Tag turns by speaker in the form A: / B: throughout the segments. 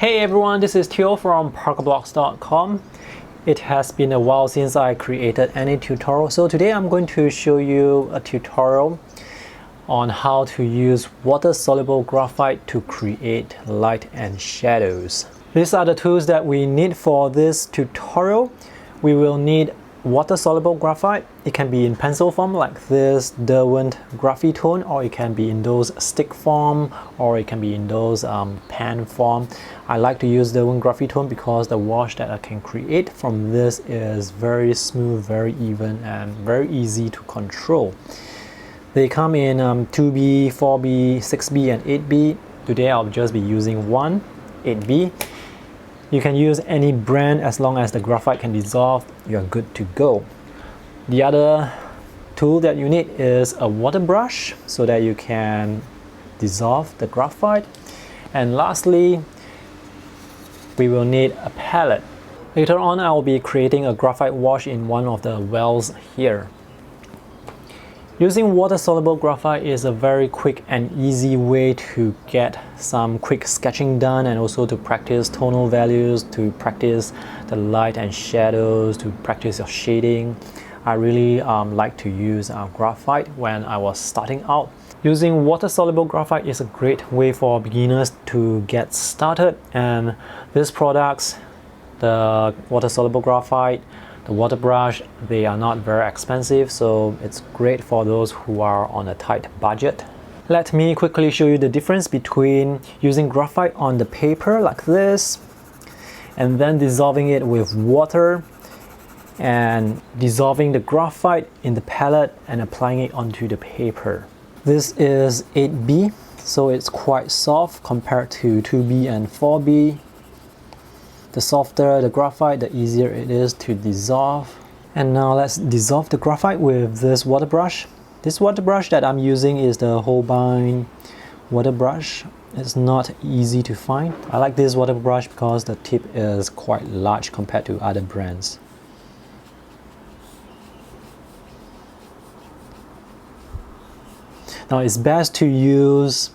A: Hey everyone, this is Teo from parkerblocks.com. It has been a while since I created any tutorial, so today I'm going to show you a tutorial on how to use water-soluble graphite to create light and shadows. These are the tools that we need for this tutorial. We will need water-soluble graphite. It can be in pencil form like this Derwent Graphitone, or it can be in those stick form, or it can be in those pen form. I like to use Derwent Graphitone because the wash that I can create from this is very smooth, very even, and very easy to control. They come in 2B, 4B, 6B, and 8B. Today I'll just be using one, 8B. You can use any brand as long as the graphite can dissolve, you're good to go. The other tool that you need is a water brush so that you can dissolve the graphite. And lastly, we will need a palette. Later on, I will be creating a graphite wash in one of the wells here. Using water-soluble graphite is a very quick and easy way to get some quick sketching done, and also to practice tonal values, to practice the light and shadows, to practice your shading. I really like to use graphite when I was starting out. Using water-soluble graphite is a great way for beginners to get started, and these products, the water-soluble graphite, the water brush, they are not very expensive, so it's great for those who are on a tight budget. Let me quickly show you the difference between using graphite on the paper like this and then dissolving it with water, and dissolving the graphite in the palette and applying it onto the paper. This is 8B, so it's quite soft compared to 2B and 4B. The softer the graphite, the easier it is to dissolve. And now let's dissolve the graphite with this water brush. This water brush that I'm using is the Holbein water brush. It's not easy to find. I like this water brush because the tip is quite large compared to other brands. Now it's best to use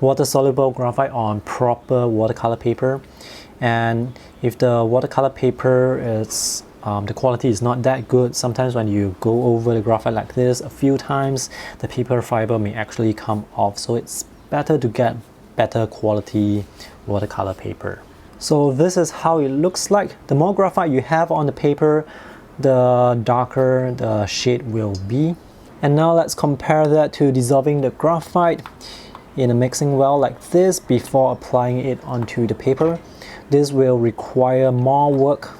A: water-soluble graphite on proper watercolor paper. And if the watercolor paper is the quality is not that good, sometimes when you go over the graphite like this a few times, the paper fiber may actually come off. So it's better to get better quality watercolor paper. So this is how it looks like. The more graphite you have on the paper, the darker the shade will be. And now let's compare that to dissolving the graphite in a mixing well like this before applying it onto the paper. This will require more work.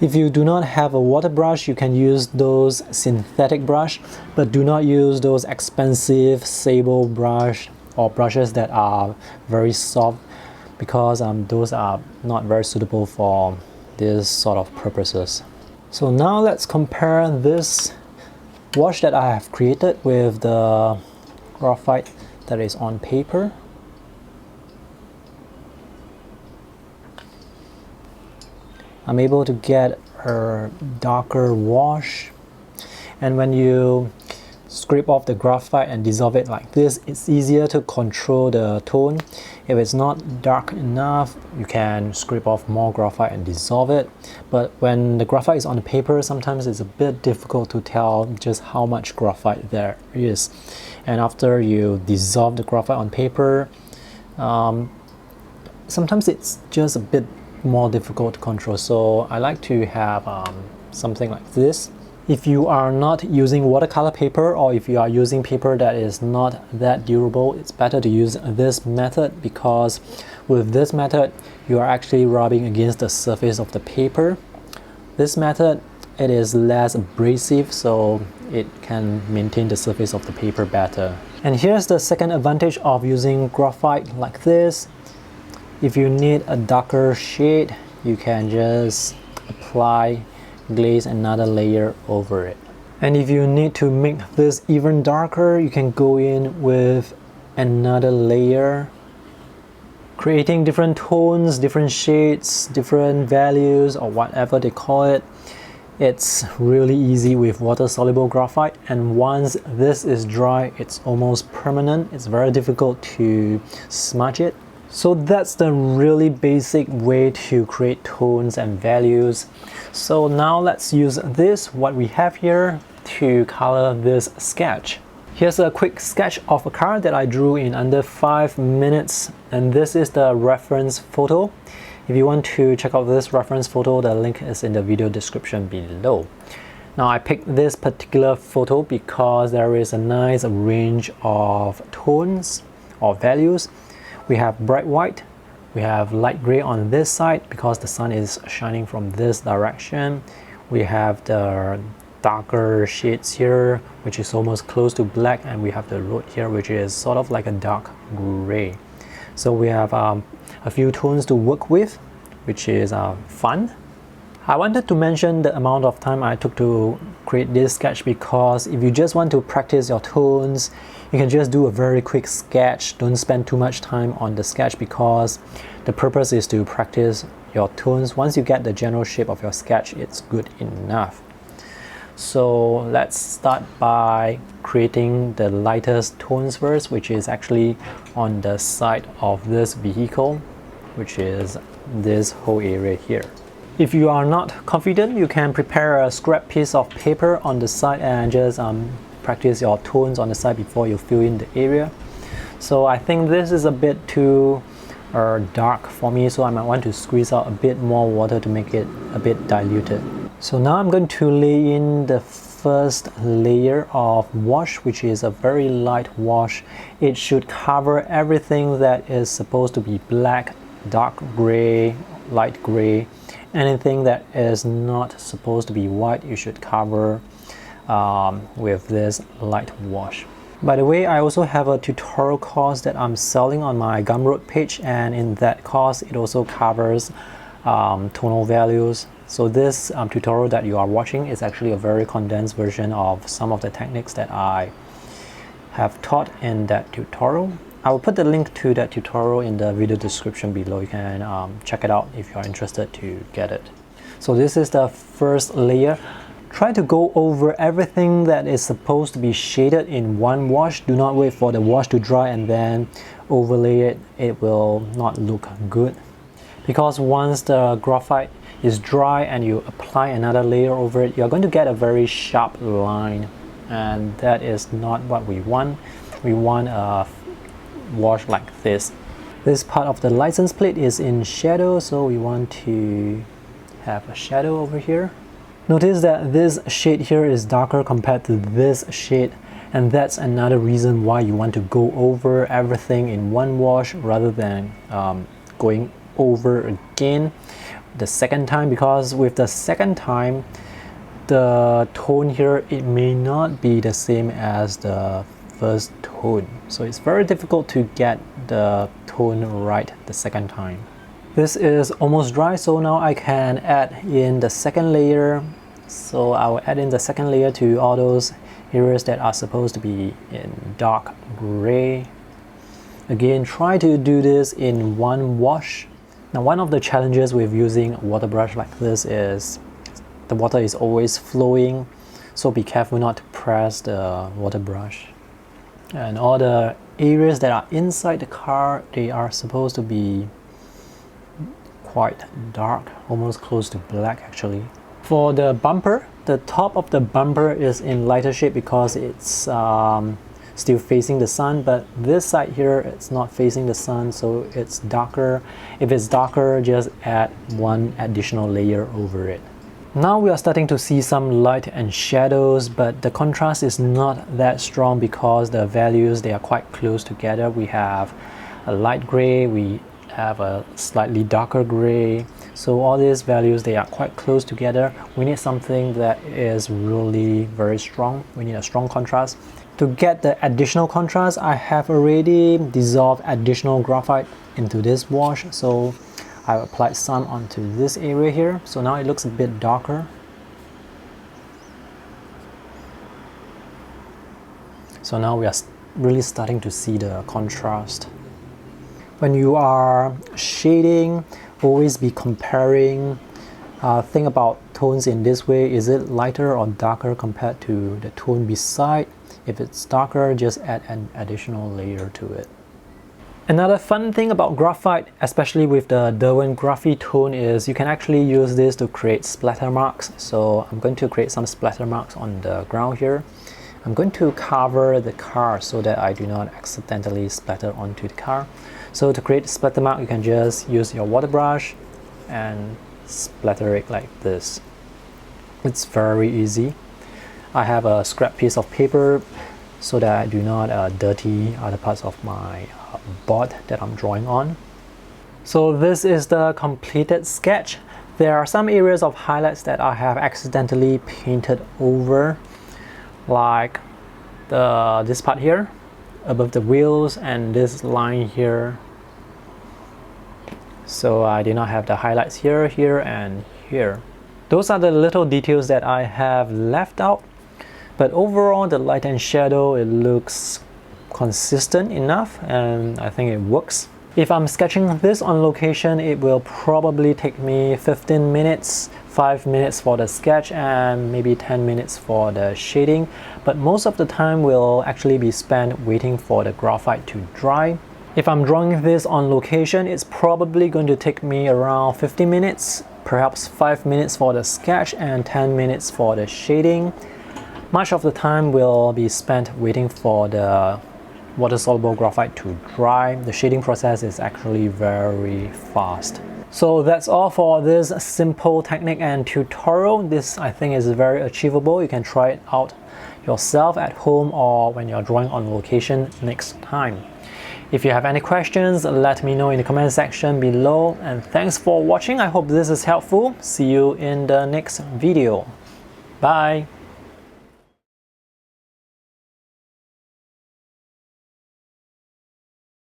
A: If you do not have a water brush, you can use those synthetic brush, but do not use those expensive sable brush or brushes that are very soft, because those are not very suitable for this sort of purposes. So now let's compare this wash that I have created with the graphite that is on paper. I'm able to get a darker wash, and when you scrape off the graphite and dissolve it like this, it's easier to control the tone. If it's not dark enough, you can scrape off more graphite and dissolve it. But when the graphite is on the paper, sometimes it's a bit difficult to tell just how much graphite there is. And after you dissolve the graphite on paper, sometimes it's just a bit more difficult to control. So I like to have something like this. If you are not using watercolor paper, or if you are using paper that is not that durable, it's better to use this method, because with this method you are actually rubbing against the surface of the paper. This method, it is less abrasive, so it can maintain the surface of the paper better. And here's the second advantage of using graphite like this. If you need a darker shade, you can just apply glaze another layer over it. And if you need to make this even darker, you can go in with another layer, creating different tones, different shades, different values, or whatever they call it. It's really easy with water-soluble graphite, and once this is dry, it's almost permanent. It's very difficult to smudge it. So that's the really basic way to create tones and values. So now let's use this, what we have here, to color this sketch. Here's a quick sketch of a car that I drew in under 5 minutes, and this is the reference photo. If you want to check out this reference photo, the link is in the video description below. Now I picked this particular photo because there is a nice range of tones or values. We have bright white, we have light gray on this side because the sun is shining from this direction. We have the darker shades here, which is almost close to black, and we have the road here, which is sort of like a dark gray. So we have a few tones to work with, which is fun. I wanted to mention the amount of time I took to create this sketch because if you just want to practice your tones, you can just do a very quick sketch. Don't spend too much time on the sketch because the purpose is to practice your tones. Once you get the general shape of your sketch, it's good enough. So let's start by creating the lightest tones first, which is actually on the side of this vehicle, which is this whole area here. If you are not confident, you can prepare a scrap piece of paper on the side and just practice your tones on the side before you fill in the area. So I think this is a bit too dark for me, so I might want to squeeze out a bit more water to make it a bit diluted. So now I'm going to lay in the first layer of wash, which is a very light wash. It should cover everything that is supposed to be black, dark gray, light gray. Anything that is not supposed to be white, you should cover with this light wash. By the way, I also have a tutorial course that I'm selling on my Gumroad page, and in that course it also covers tonal values. So this tutorial that you are watching is actually a very condensed version of some of the techniques that I have taught in that tutorial. I will put the link to that tutorial in the video description below. You can check it out if you're interested to get it. So this is the first layer. Try to go over everything that is supposed to be shaded in one wash. Do not wait for the wash to dry and then overlay it. It will not look good. Because once the graphite is dry and you apply another layer over it, you're going to get a very sharp line, and that is not what we want. We want a wash like this. This part of the license plate is in shadow, so we want to have a shadow over here. Notice that this shade here is darker compared to this shade, and that's another reason why you want to go over everything in one wash rather than going over again the second time, because with the second time the tone here, it may not be the same as the first tone, so it's very difficult to get the tone right the second time. This is almost dry, so now I can add in the second layer. So I will add in the second layer to all those areas that are supposed to be in dark gray. Again, try to do this in one wash. Now, one of the challenges with using a water brush like this is the water is always flowing, so be careful not to press the water brush. And all the areas that are inside the car, they are supposed to be quite dark, almost close to black actually. For the bumper, the top of the bumper is in lighter shade because it's still facing the sun, but this side here, it's not facing the sun, so it's darker. If it's darker, just add one additional layer over it. Now we are starting to see some light and shadows, but the contrast is not that strong because the values, they are quite close together. We have a light gray, we have a slightly darker gray, so all these values, they are quite close together. We need something that is really very strong. We need a strong contrast. To get the additional contrast, I have already dissolved additional graphite into this wash, so I applied some onto this area here, so now it looks a bit darker. So now we are really starting to see the contrast. When you are shading, always be comparing. Think about tones in this way. Is it lighter or darker compared to the tone beside? If it's darker, just add an additional layer to it. Another fun thing about graphite, especially with the Derwent Graphitone, is you can actually use this to create splatter marks. So I'm going to create some splatter marks on the ground here. I'm going to cover the car so that I do not accidentally splatter onto the car. So to create splatter mark, you can just use your water brush and splatter it like this. It's very easy. I have a scrap piece of paper so that I do not dirty other parts of my board that I'm drawing on. So this is the completed sketch. There are some areas of highlights that I have accidentally painted over, like this part here above the wheels and this line here. So I did not have the highlights here, here and here. Those are the little details that I have left out. But overall, the light and shadow, it looks consistent enough, and I think it works. If I'm sketching this on location, it will probably take me 15 minutes, 5 minutes for the sketch and maybe 10 minutes for the shading. But most of the time will actually be spent waiting for the graphite to dry. If I'm drawing this on location, it's probably going to take me around 50 minutes, perhaps 5 minutes for the sketch and 10 minutes for the shading. Much of the time will be spent waiting for the water-soluble graphite to dry. The shading process is actually very fast. So that's all for this simple technique and tutorial. This, I think, is very achievable. You can try it out yourself at home or when you're drawing on location next time. If you have any questions, let me know in the comment section below. And thanks for watching. I hope this is helpful. See you in the next video. Bye.